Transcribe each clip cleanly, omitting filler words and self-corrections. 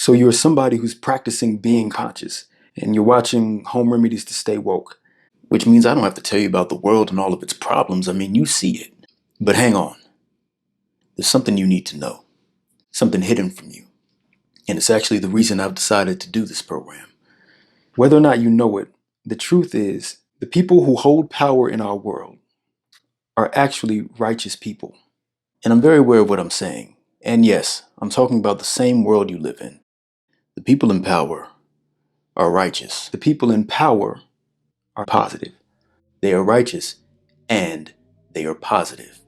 So you're somebody who's practicing being conscious, and you're watching Home Remedies to Stay Woke, which means I don't have to tell you about the world and all of its problems. I mean, you see it. But hang on. There's something you need to know, something hidden from you. And it's actually the reason I've decided to do this program. Whether or not you know it, the truth is the people who hold power in our world are actually righteous people. And I'm very aware of what I'm saying. And yes, I'm talking about the same world you live in. The people in power are righteous. The people in power are positive. They are righteous and they are positive.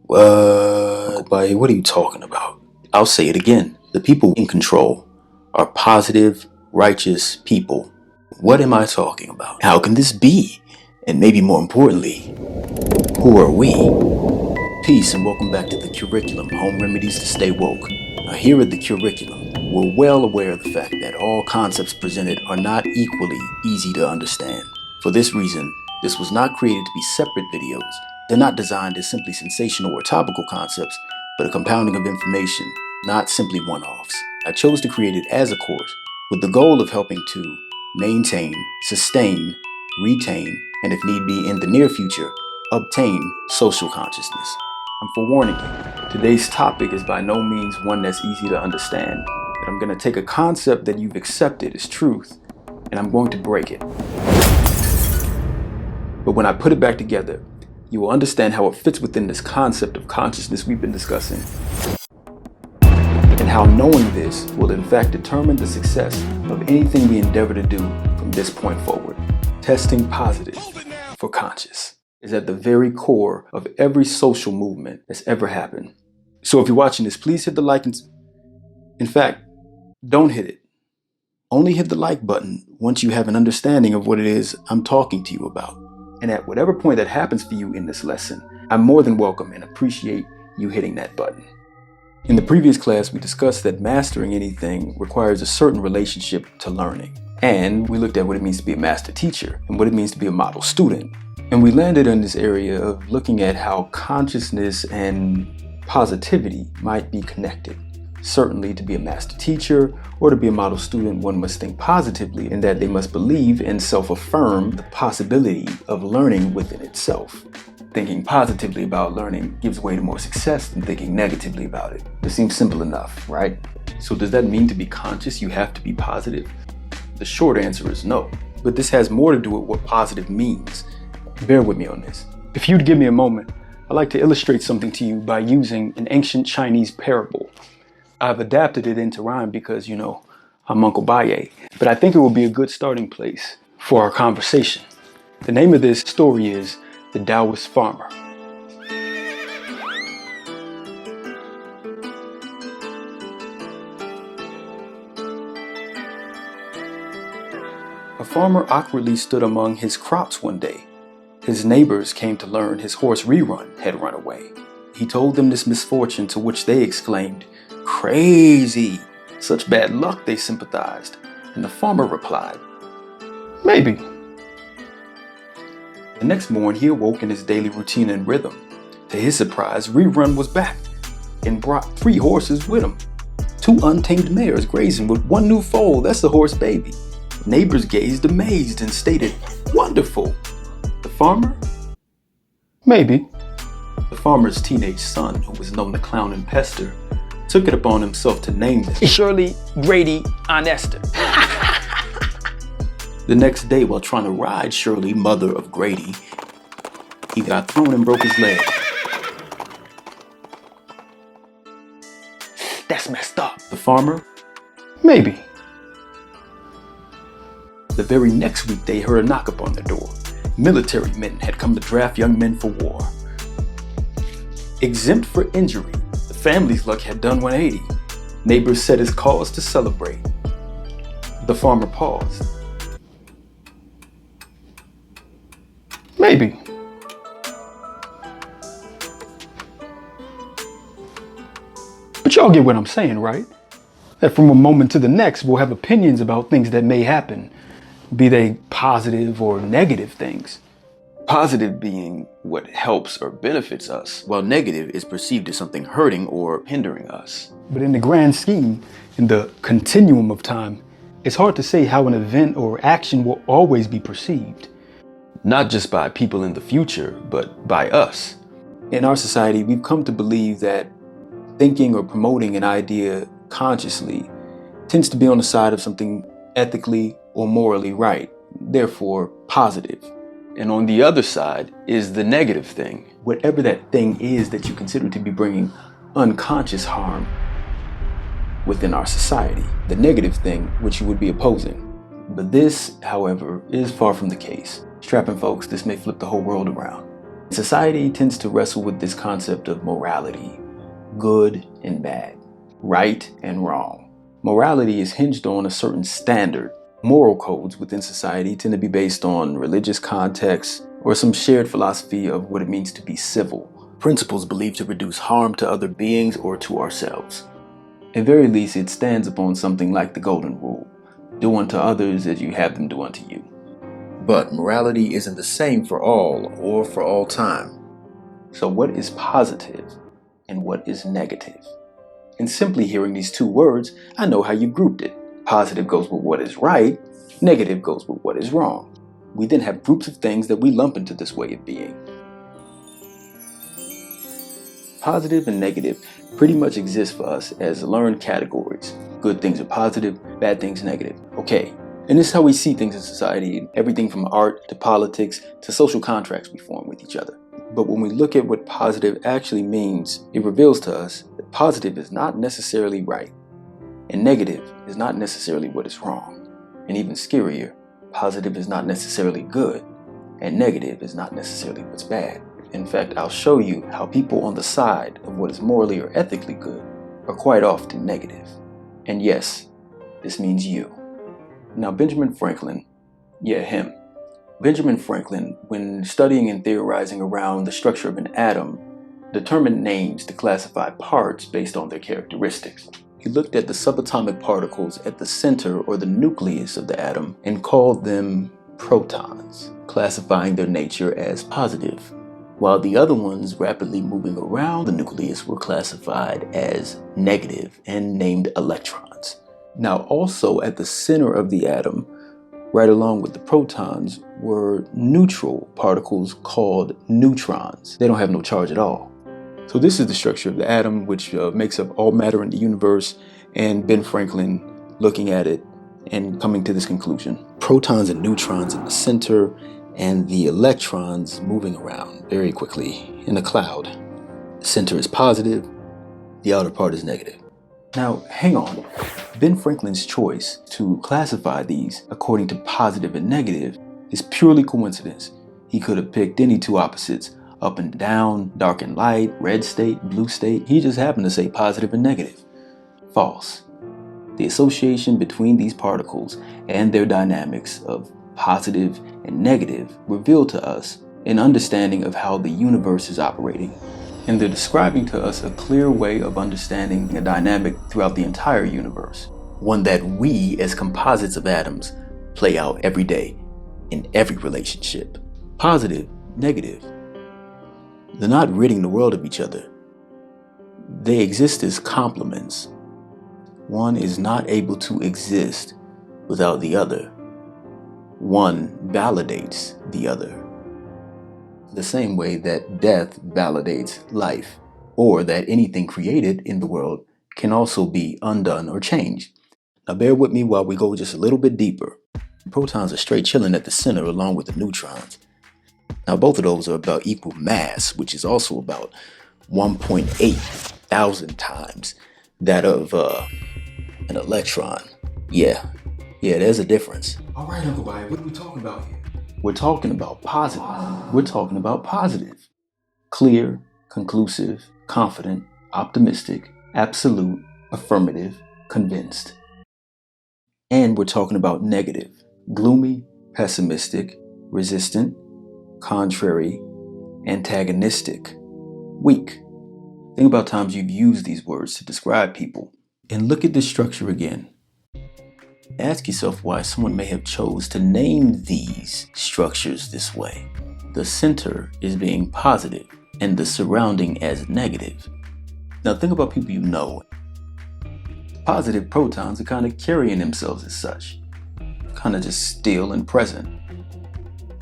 What? Baye, what are you talking about? I'll say it again. The people in control are positive, righteous people. What am I talking about? How can this be? And maybe more importantly, who are we? Peace and welcome back to the CUREiculum, Home Remedies to Stay Woke. Now here at the CUREiculum, we're well aware of the fact that all concepts presented are not equally easy to understand. For this reason, this was not created to be separate videos. They're not designed as simply sensational or topical concepts, but a compounding of information, not simply one-offs. I chose to create it as a course with the goal of helping to maintain, sustain, retain, and if need be in the near future, obtain social consciousness. I'm forewarning you, today's topic is by no means one that's easy to understand, but I'm going to take a concept that you've accepted as truth, and I'm going to break it. But when I put it back together, you will understand how it fits within this concept of consciousness we've been discussing, and how knowing this will in fact determine the success of anything we endeavor to do from this point forward. Testing positive for conscious is at the very core of every social movement that's ever happened. So if you're watching this, please hit the like and... In fact, don't hit it. Only hit the like button once you have an understanding of what it is I'm talking to you about. And at whatever point that happens for you in this lesson, I'm more than welcome and appreciate you hitting that button. In the previous class, we discussed that mastering anything requires a certain relationship to learning. And we looked at what it means to be a master teacher and what it means to be a model student. And we landed in this area of looking at how consciousness and positivity might be connected. Certainly, to be a master teacher or to be a model student, one must think positively in that they must believe and self-affirm the possibility of learning within itself. Thinking positively about learning gives way to more success than thinking negatively about it. It seems simple enough, right? So does that mean to be conscious you have to be positive? The short answer is no. But this has more to do with what positive means. Bear with me on this. If you'd give me a moment, I'd like to illustrate something to you by using an ancient Chinese parable. I've adapted it into rhyme because, you know, I'm Uncle Baye, but I think it will be a good starting place for our conversation. The name of this story is The Taoist Farmer. A farmer awkwardly stood among his crops one day. His neighbors came to learn his horse Rerun had run away. He told them this misfortune, to which they exclaimed, "Crazy!" Such bad luck, they sympathized. And the farmer replied, "Maybe." The next morning, he awoke in his daily routine and rhythm. To his surprise, Rerun was back and brought 3 horses with him. 2 untamed mares grazing with 1 new foal. That's the horse baby. Neighbors gazed amazed and stated, "Wonderful." The farmer? Maybe. The farmer's teenage son, who was known to clown and pester, took it upon himself to name them Shirley, Grady, Uness Beatz. The next day, while trying to ride Shirley, mother of Grady, he got thrown and broke his leg. That's messed up. The farmer? Maybe. The very next week, they heard a knock upon their door. Military men had come to draft young men for war. Exempt for injury, the family's luck had done 180. Neighbors said it's cause to celebrate. The farmer paused. Maybe. But y'all get what I'm saying, right? That from a moment to the next, we'll have opinions about things that may happen, be they positive or negative things. Positive being what helps or benefits us, while negative is perceived as something hurting or hindering us. But in the grand scheme, In the continuum of time, it's hard to say how an event or action will always be perceived. Not just by people in the future, but by us. In our society, we've come to believe that thinking or promoting an idea consciously tends to be on the side of something ethically or morally right, therefore positive. And on the other side is the negative thing, whatever that thing is that you consider to be bringing unconscious harm within our society, the negative thing which you would be opposing. But this, however, is far from the case. Strap in, folks, this may flip the whole world around. Society tends to wrestle with this concept of morality, good and bad, right and wrong. Morality is hinged on a certain standard. Moral codes within society tend to be based on religious context or some shared philosophy of what it means to be civil, principles believed to reduce harm to other beings or to ourselves. At very least, it stands upon something like the golden rule: do unto others as you have them do unto you. But morality isn't the same for all or for all time. So what is positive and what is negative? In simply hearing these two words, I know how you grouped it. Positive goes with what is right, negative goes with what is wrong. We then have groups of things that we lump into this way of being. Positive and negative pretty much exist for us as learned categories. Good things are positive, bad things negative. Okay, and this is how we see things in society, everything from art to politics to social contracts we form with each other. But when we look at what positive actually means, it reveals to us that positive is not necessarily right, and negative is not necessarily what is wrong. And even scarier, positive is not necessarily good, and negative is not necessarily what's bad. In fact, I'll show you how people on the side of what is morally or ethically good are quite often negative. And yes, this means you. Now, Benjamin Franklin, Benjamin Franklin, when studying and theorizing around the structure of an atom, determined names to classify parts based on their characteristics. He looked at the subatomic particles at the center or the nucleus of the atom and called them protons, classifying their nature as positive, while the other ones rapidly moving around the nucleus were classified as negative and named electrons. Now, also at the center of the atom, right along with the protons, were neutral particles called neutrons. They don't have no charge at all. So this is the structure of the atom, which makes up all matter in the universe, and Ben Franklin looking at it and coming to this conclusion. Protons and neutrons in the center, and the electrons moving around very quickly in a cloud. The center is positive, the outer part is negative. Now, hang on. Ben Franklin's choice to classify these according to positive and negative is purely coincidence. He could have picked any two opposites, up and down, dark and light, red state, blue state. He just happened to say positive and negative. False. The association between these particles and their dynamics of positive and negative reveal to us an understanding of how the universe is operating. And they're describing to us a clear way of understanding a dynamic throughout the entire universe. One that we, as composites of atoms, play out every day in every relationship. Positive, negative. They're not ridding the world of each other. They exist as complements. One is not able to exist without the other. One validates the other. The same way that death validates life, or that anything created in the world can also be undone or changed. Now bear with me while we go just a little bit deeper. Protons are straight chilling at the center along with the neutrons. Now both of those are about equal mass, which is also about 1.8 thousand times that of an electron. Yeah, there's a difference. All right, Uncle Baye, what are we talking about here? We're talking about positive. We're talking about positive. Clear, conclusive, confident, optimistic, absolute, affirmative, convinced. And we're talking about negative. Gloomy, pessimistic, resistant, contrary, antagonistic, weak. Think about times you've used these words to describe people. And look at this structure again. Ask yourself why someone may have chose to name these structures this way. The center is being positive and the surrounding as negative. Now think about people you know. Positive protons are kind of carrying themselves as such, kind of just still and present.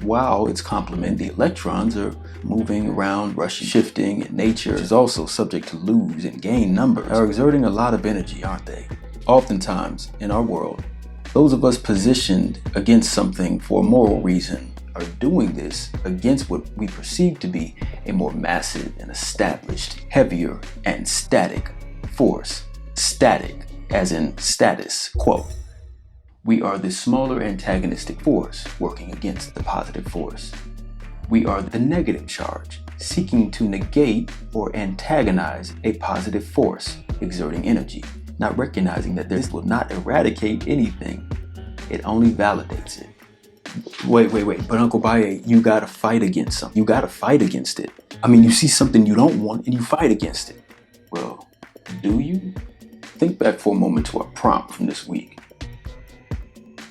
While its complement, the electrons, are moving around, rushing, shifting, and nature is also subject to lose and gain numbers, are exerting a lot of energy, aren't they? Oftentimes, in our world, those of us positioned against something for a moral reason are doing this against what we perceive to be a more massive and established, heavier and static force. Static, as in status quo. We are the smaller antagonistic force working against the positive force. We are the negative charge, seeking to negate or antagonize a positive force, exerting energy, not recognizing that this will not eradicate anything. It only validates it. Wait, but Uncle Baye, you gotta fight against something. You gotta fight against it. I mean, you see something you don't want and you fight against it. Well, do you? Think back for a moment to our prompt from this week.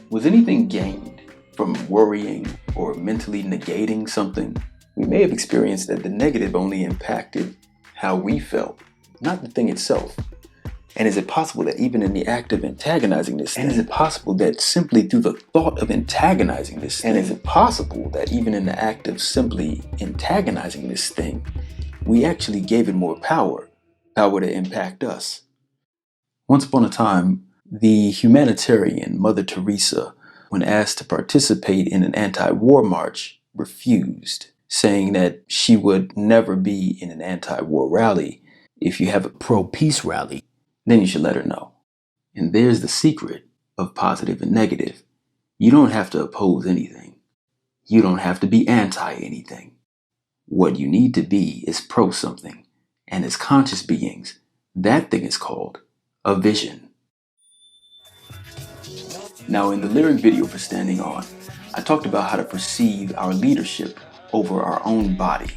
Was anything gained from worrying or mentally negating something? We may have experienced that the negative only impacted how we felt, not the thing itself. And is it possible that even in the act of antagonizing this thing, and is it possible that simply through the thought of antagonizing this thing, and is it possible that even in the act of simply antagonizing this thing, we actually gave it more power to impact us? Once upon a time, the humanitarian Mother Teresa, when asked to participate in an anti-war march, refused, saying that she would never be in an anti-war rally. If you have a pro-peace rally, then you should let her know. And there's the secret of positive and negative. You don't have to oppose anything. You don't have to be anti anything. What you need to be is pro something. And as conscious beings, that thing is called a vision. Now, in the lyric video for Standing On, I talked about how to perceive our leadership over our own body,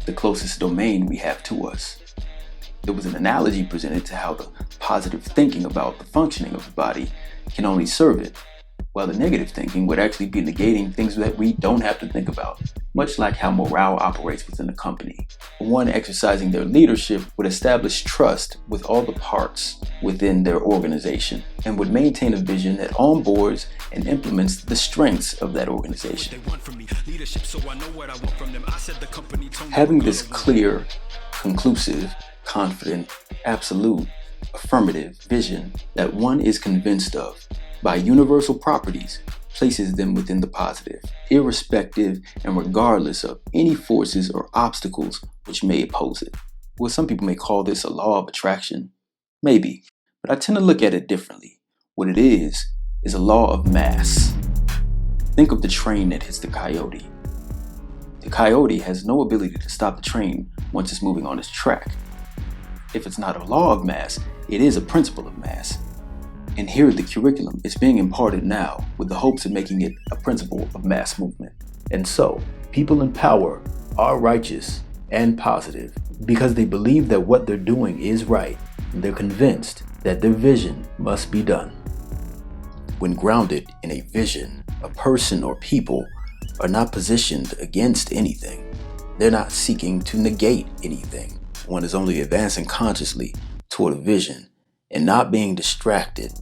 the closest domain we have to us. There was an analogy presented to how the positive thinking about the functioning of the body can only serve it, while the negative thinking would actually be negating things that we don't have to think about, much like how morale operates within a company. One exercising their leadership would establish trust with all the parts within their organization and would maintain a vision that onboards and implements the strengths of that organization. Having this clear, conclusive, confident, absolute, affirmative vision that one is convinced of by universal properties places them within the positive, irrespective and regardless of any forces or obstacles which may oppose it. Well, some people may call this a law of attraction. Maybe, but I tend to look at it differently. What it is a law of mass. Think of the train that hits the coyote. The coyote has no ability to stop the train once it's moving on its track. If it's not a law of mass, it is a principle of mass. And here at the CUREiculum, it's being imparted now with the hopes of making it a principle of mass movement. And so, people in power are righteous and positive because they believe that what they're doing is right. And they're convinced that their vision must be done. When grounded in a vision, a person or people are not positioned against anything. They're not seeking to negate anything. One is only advancing consciously toward a vision and not being distracted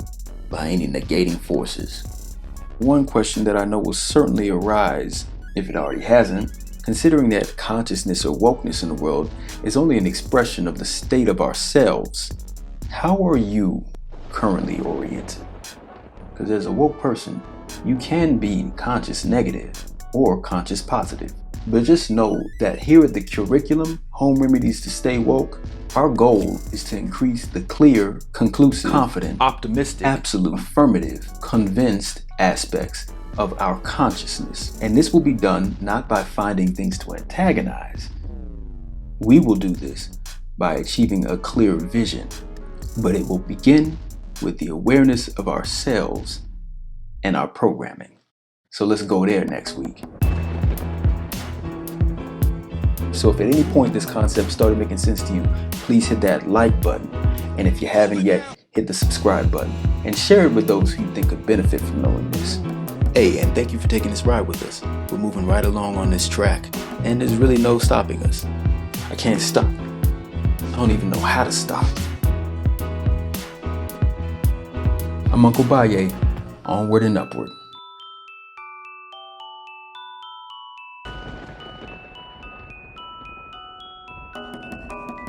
by any negating forces. One question that I know will certainly arise, if it already hasn't, considering that consciousness or wokeness in the world is only an expression of the state of ourselves. How are you currently oriented? Because as a woke person, you can be conscious negative or conscious positive. But just know that here at the CUREiculum, Home Remedies to Stay Woke, our goal is to increase the clear, conclusive, confident, optimistic, absolute, affirmative, convinced aspects of our consciousness. And this will be done not by finding things to antagonize. We will do this by achieving a clear vision, but it will begin with the awareness of ourselves and our programming. So let's go there next week. So if at any point this concept started making sense to you, please hit that like button. And if you haven't yet, hit the subscribe button and share it with those who you think could benefit from knowing this. Hey, and thank you for taking this ride with us. We're moving right along on this track, and there's really no stopping us. I can't stop. I don't even know how to stop. I'm Uncle Baye, onward and upward.